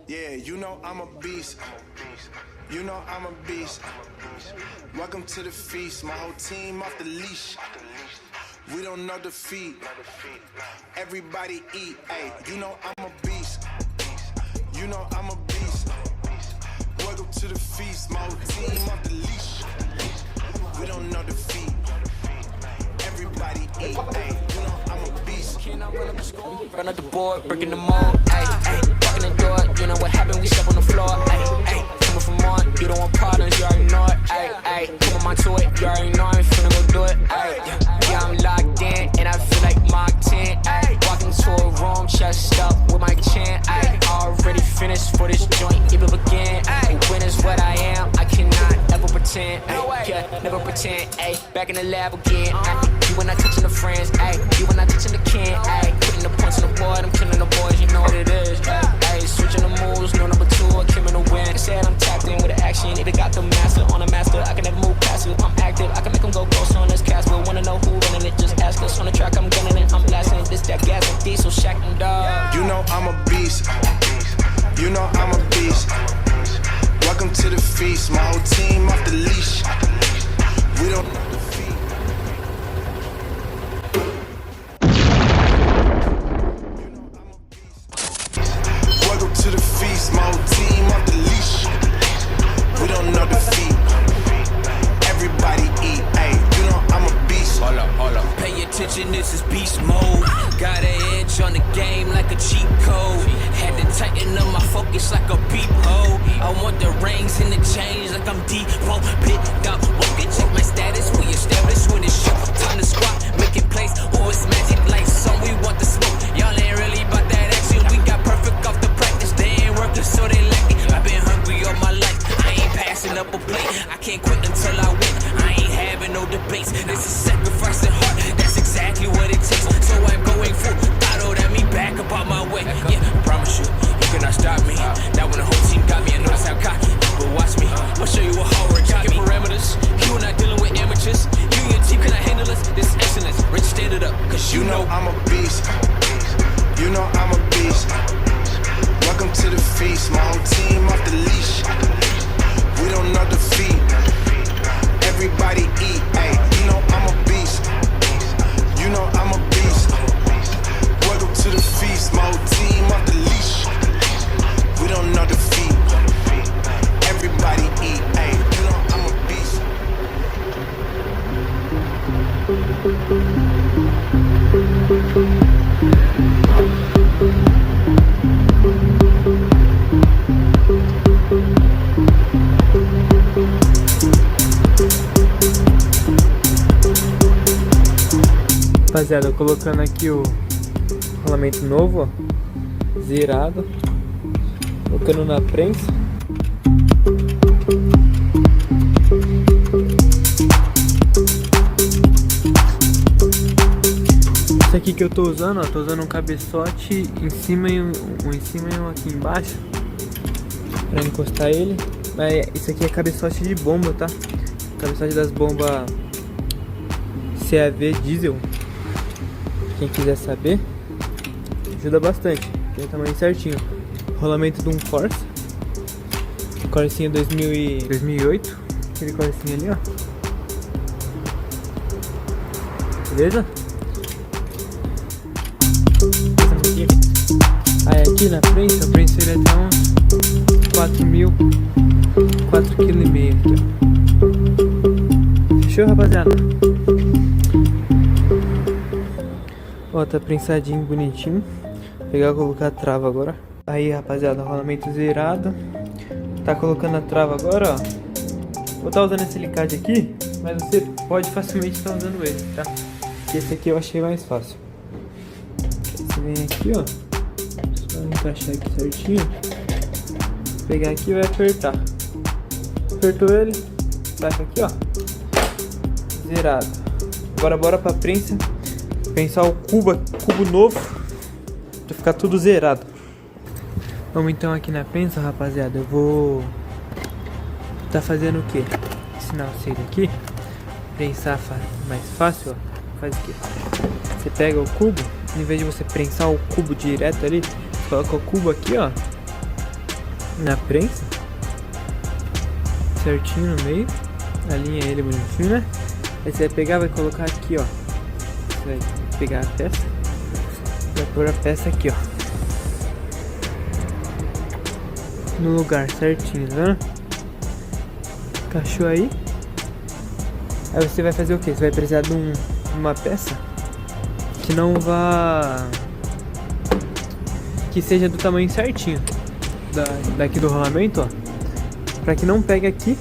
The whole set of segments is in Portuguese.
Yeah, you know I'm a beast. You know I'm a beast. Welcome to the feast. My whole team off the leash. We don't know defeat. Everybody eat. Hey, you know I'm a beast. You know I'm a beast. Welcome to the feast. My whole team off the leash. We don't know defeat. Everybody eat. Hey, you know I'm a beast. Run up the board, breaking the mold. Ay, ay, walking the door. You know what happened? We step on the floor. Ay, ay, coming from on. You don't want problems, you already know it. Ay, ay, come on to it. You already know I'm finna go do it. Ay, yeah, I'm locked in and I feel like Mark 10. Ay, walking into a room, chest up with my chin. Ay, already finished for this joint, even begin. Ay, when is what I am, I cannot ever pretend. Ay, yeah, never pretend. Ay, back in the lab again. Ay, you when I touching the friends. Ay, you when I touching the kin. Ay, putting the points on the board, I'm killing the boys, you know what it is. Ay, switching the moves, no number two, I came in to win. Said I'm tapped in with the action, either got the master on a master. I can never move past it, I'm active, I can make them go ghost on this cast. But wanna know who running it, just ask us. On the track, I'm gunning it, I'm blasting. This that gas and diesel, shack and dog. You know I'm a beast. You know I'm a beast. Welcome to the feast. My whole team off the leash. We don't know defeat. Welcome to the feast. My whole team off the leash. We don't know defeat. Everybody eat. Hey, you know I'm a beast. Hold up. Pay attention, this is beast mode. Got an edge on the game like a cheat code. Had to tighten up my focus like a peephole. I want the rings and the change like I'm Depot. Pit up, walk and check my status. We established when it's show. Time to squat, make it place. Oh, it's magic like some. We want the smoke. Y'all ain't really about that action. We got perfect off the practice. They ain't working, so they lack it. I've been hungry all my life. I ain't passing up a plate. I can't quit until I win. I ain't having no debates. This is sacrifice and heart. That's exactly what it takes. So I'm going full throttle at me back up on my way. Yeah, I promise you, you cannot stop me. Now when the whole team got me, I notice how cocky. But watch me, I'll show you what hard got me. Parameters, you are not dealing with amateurs. You and your team cannot handle us. This is excellence, Rich, stand it up, cause you know I'm a beast. You know I'm a beast. Welcome to the feast. My whole team off the leash. We don't know defeat. Everybody eat. Hey, you know I'm a beast. You know I'm a beast. Welcome to the feast. My whole team off the leash. We don't know defeat. Everybody eat. Hey, you know I'm a beast. Rapaziada, colocando aqui o rolamento novo, ó, zerado, colocando na prensa. Isso aqui que eu tô usando, ó, tô usando um cabeçote em cima e um em cima e um aqui embaixo pra encostar ele. Mas isso aqui é cabeçote de bomba, tá? Cabeçote das bombas CAV diesel. Quem quiser saber, ajuda bastante, tem o tamanho certinho. Rolamento de um Corsa, Corsinha 2008, aquele Corsinha ali, ó. Beleza? Aí aqui na prensa, a prensa ele é até uns 4,5 kg. Fechou, rapaziada? Ó, tá prensadinho, bonitinho. Vou pegar e colocar a trava agora. Aí, rapaziada, rolamento zerado. Tá colocando a trava agora, ó. Vou estar usando esse alicate aqui, mas você pode facilmente estar usando esse, tá? Porque esse aqui eu achei mais fácil. Você vem aqui, ó. Só encaixar aqui certinho. Pegar aqui e vai apertar. Apertou ele, taca aqui, ó. Zerado. Agora bora pra prensa. Pensar o cubo novo pra ficar tudo zerado. Vamos então aqui na prensa, rapaziada. Eu vou tá fazendo o que? Ensinar vocês aqui. Prensar mais fácil, ó. Faz o que? Você pega o cubo, em vez de você prensar o cubo direto ali, coloca o cubo aqui, ó. na prensa, certinho no meio, alinha ele bonitinho, né? Aí você vai pegar, vai colocar aqui, ó. Você vai pegar a peça, vai pôr a peça aqui, ó, no lugar certinho, tá vendo? Encaixou aí. Aí você vai fazer o que? Você vai precisar de uma peça que não vá, que seja do tamanho certinho daqui do rolamento, ó, para que não pegue aqui,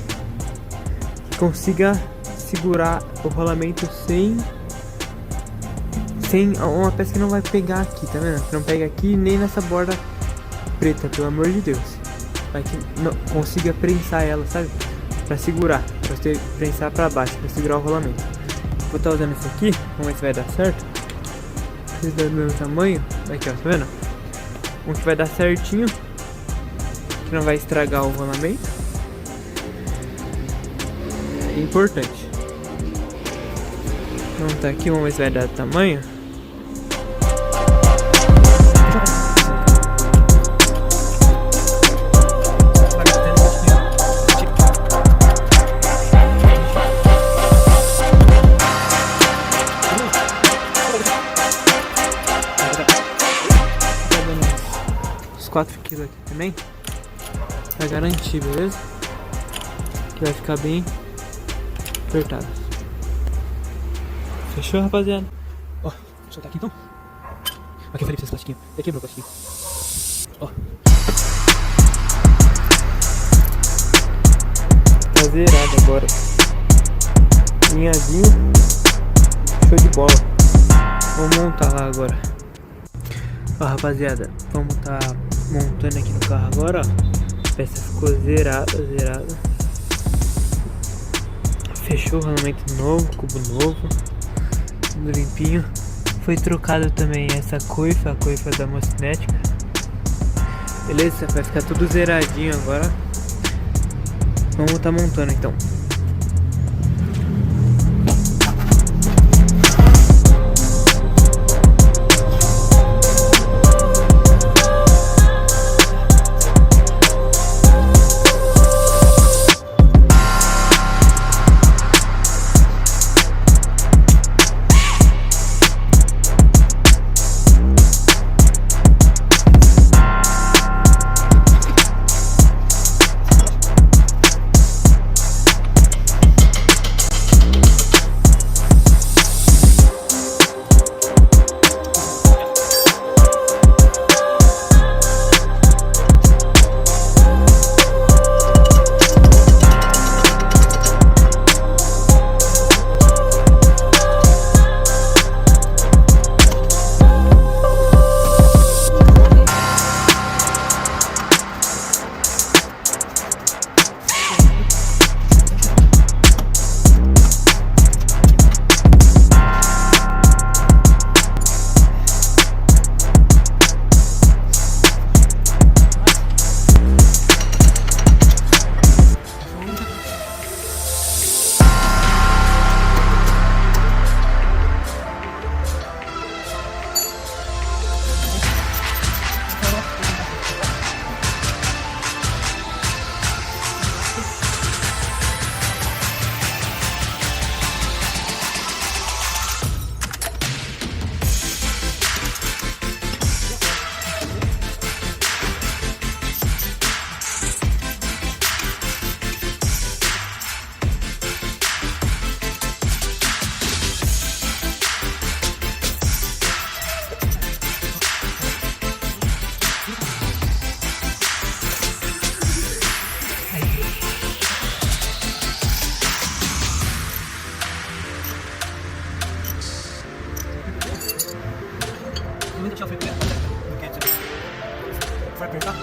que consiga segurar o rolamento sem uma peça que não vai pegar aqui, tá vendo? Que não pega aqui nem nessa borda preta, pelo amor de Deus. Para que não consiga prensar ela, sabe? Pra segurar, pra você prensar pra baixo, pra segurar o rolamento. Vou estar usando esse aqui, vamos ver se vai dar certo. Esse do meu tamanho, aqui ó, tá vendo? Um que vai dar certinho, que não vai estragar o rolamento. É importante. Então tá aqui, vamos ver se vai dar tamanho. Os 4 kg aqui também, pra garantir, beleza? Que vai ficar bem apertado. Fechou, rapaziada? Ó, vou soltar aqui então. Aqui eu falei pra vocês, plastiquinho. Já quebrou o plastiquinho. Ó. Tá zerado agora. Linhazinho. Show de bola. Vamos montar lá agora. Ó, rapaziada, vamos tá montando aqui no carro agora, ó. A peça ficou zerada. Fechou o rolamento novo, cubo novo, tudo limpinho. Foi trocado também essa coifa, a coifa da mocinética. Beleza? Vai ficar tudo zeradinho agora. Vamos tá montando então. Vai apertar?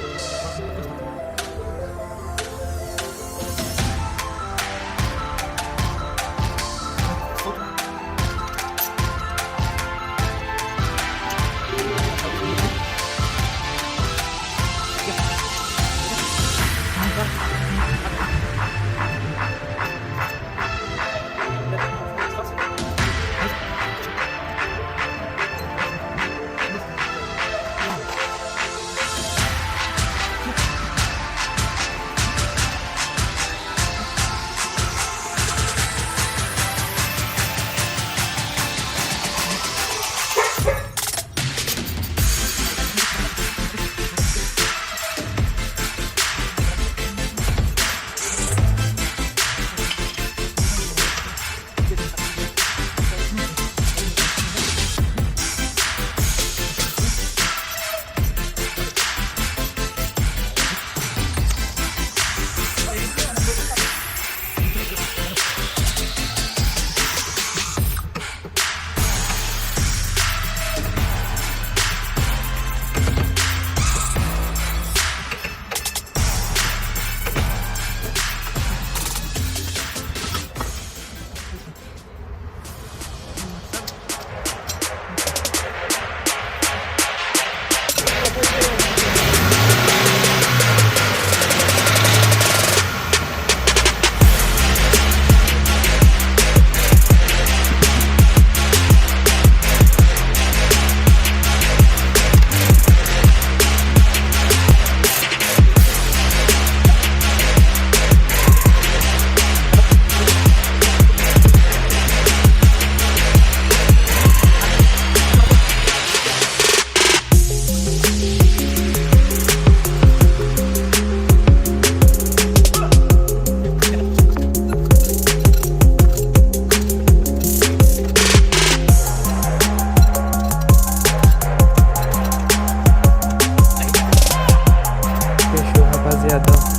rapaziada.